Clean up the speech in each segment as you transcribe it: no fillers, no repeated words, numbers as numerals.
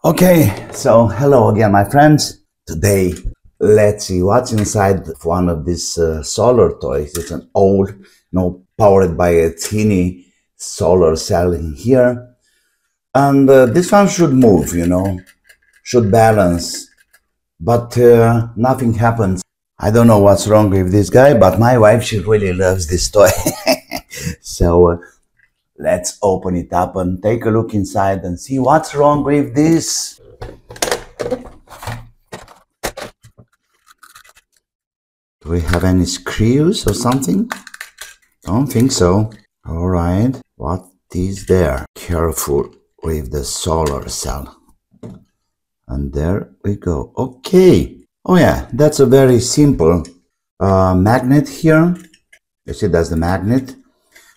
Okay, so hello again, my friends. Today, let's see what's inside one of these solar toys. It's an old, powered by a teeny solar cell in here. And this one should move, should balance. But nothing happens. I don't know what's wrong with this guy, but my wife, she really loves this toy. So let's open it up and take a look inside and see what's wrong with this. Do we have any screws or something? Don't think so. All right, what is there? Careful with the solar cell. And there we go. Okay. Oh yeah, that's a very simple magnet here. You see, that's the magnet.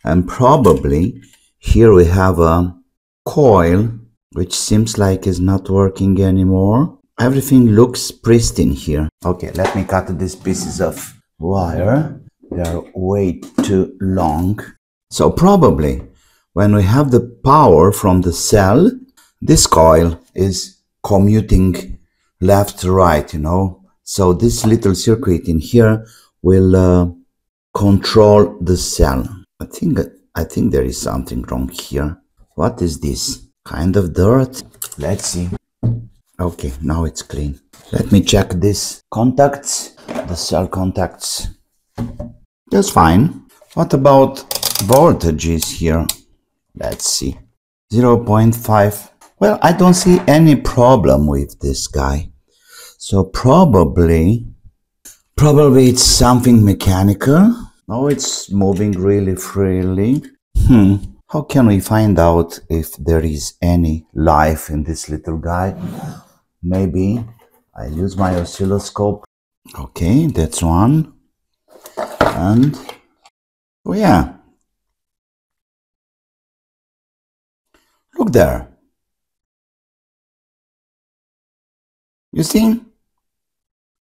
And probably here we have a coil, which seems like is not working anymore. Everything looks pristine here. Okay, let me cut these pieces of wire. They're way too long. So probably when we have the power from the cell, this coil is commuting left to right, So this little circuit in here will control the cell. I think there is something wrong here. What is this? Kind of dirt? Let's see. Okay, now it's clean. Let me check these contacts, the cell contacts. That's fine. What about voltages here? Let's see. 0.5. Well, I don't see any problem with this guy. So probably it's something mechanical. Now it's moving really freely. How can we find out if there is any life in this little guy? Maybe I use my oscilloscope. Okay, that's one. And oh yeah, look there. You see?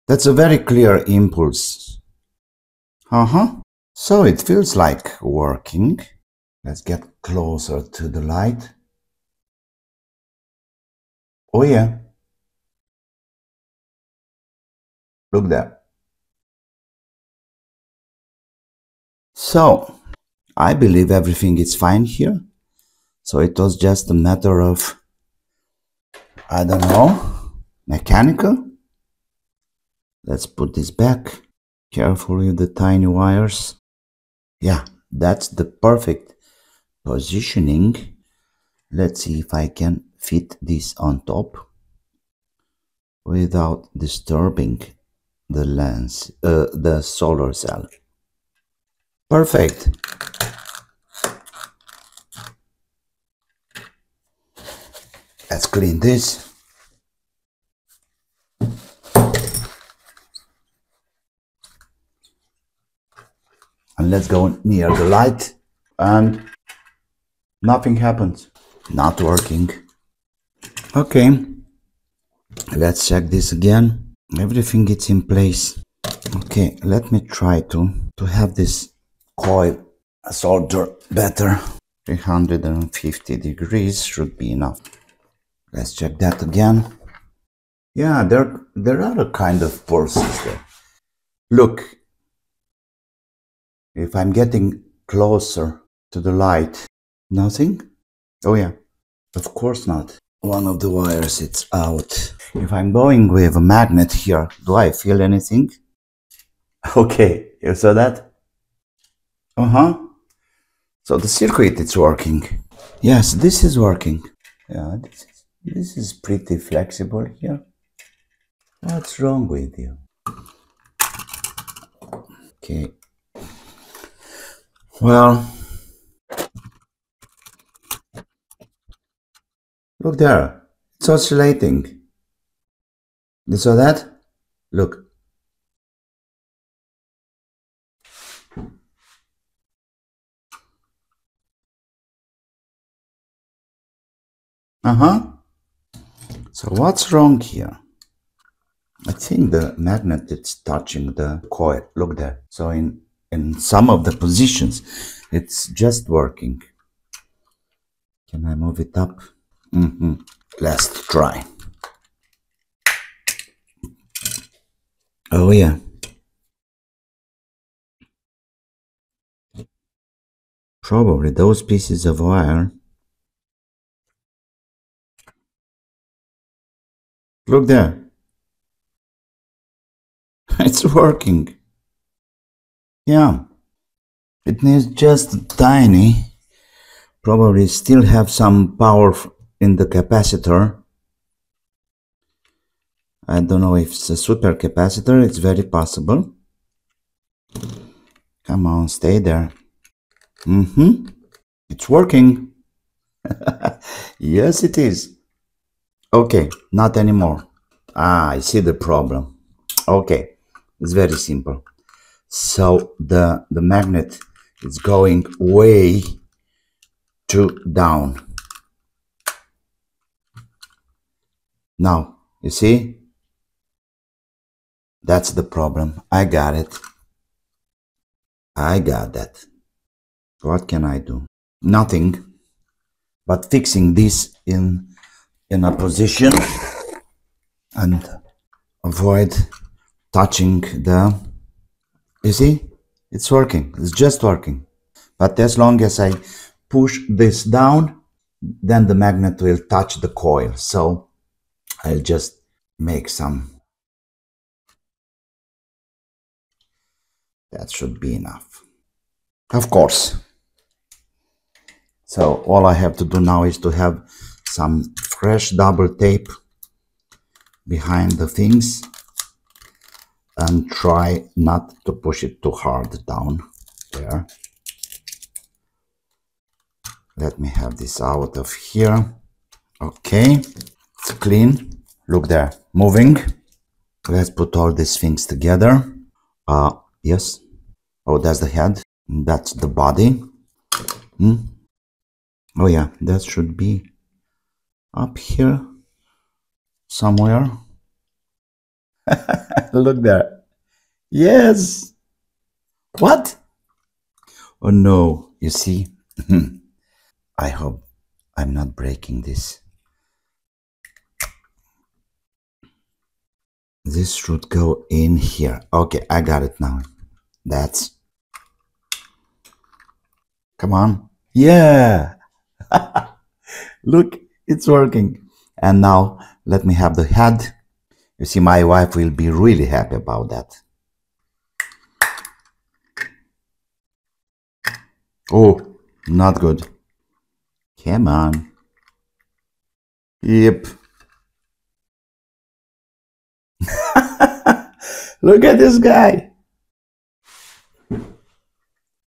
That's a very clear impulse. So it feels like working. Let's get closer to the light. Oh yeah. Look there. So, I believe everything is fine here. So it was just a matter of, I don't know, mechanical. Let's put this back. Careful with the tiny wires. Yeah, that's the perfect positioning. Let's see if I can fit this on top without disturbing the lens, the solar cell. Perfect. Let's clean this. And let's go near the light, and nothing happens. Not working. Okay, let's check this again. Everything is in place. Okay, let me try to have this coil solder better. 350 degrees should be enough. Let's check that again. Yeah, there are a kind of pulses there. Look. If I'm getting closer to the light, nothing? Oh yeah, of course not. One of the wires, it's out. If I'm going with a magnet here, do I feel anything? Okay, you saw that? So the circuit is working. Yes, this is working. Yeah, this is pretty flexible here. What's wrong with you? Okay. Well, look there, it's oscillating. You saw that? Look. So what's wrong here? I think the magnet is touching the coil. Look there. So in some of the positions, it's just working. Can I move it up? Let's try. Oh yeah. Probably those pieces of wire. Look there. It's working. Yeah. It needs just tiny. Probably still have some power in the capacitor. I don't know if it's a super capacitor. It's very possible. Come on, stay there. It's working. Yes, it is. Okay, not anymore. Ah, I see the problem. Okay, it's very simple. So the magnet is going way too down. Now, you see? That's the problem. I got it. I got that. What can I do? Nothing but fixing this in a position and avoid touching the... You see? It's working. It's just working. But as long as I push this down, then the magnet will touch the coil. So I'll just make some. That should be enough. Of course. So all I have to do now is to have some fresh double tape behind the things and try not to push it too hard down there. Let me have this out of here. Okay, it's clean. Look there, moving. Let's put all these things together. Yes. Oh, that's the head. That's the body. Oh yeah, that should be up here somewhere. Look there. Yes. What? Oh no, you see? I hope I'm not breaking this. This should go in here. Okay, I got it now. That's... Come on. Yeah. Look, it's working. And now let me have the head. You see, my wife will be really happy about that. Oh, not good. Come on. Yep. Look at this guy.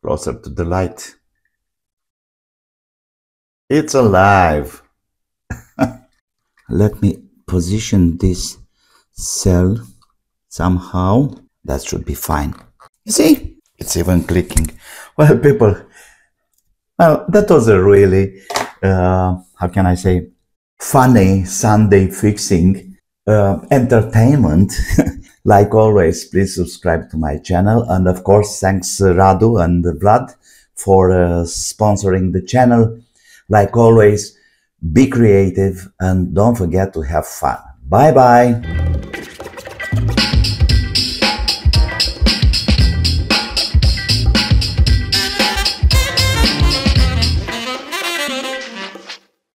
Closer to the light. It's alive. Let me position this cell somehow. That should be fine. You see? It's even clicking. Well, people, well, that was a really, how can I say, funny Sunday fixing entertainment. Like always, please subscribe to my channel. And of course, thanks Radu and Vlad for sponsoring the channel. Like always, be creative and don't forget to have fun. Bye bye.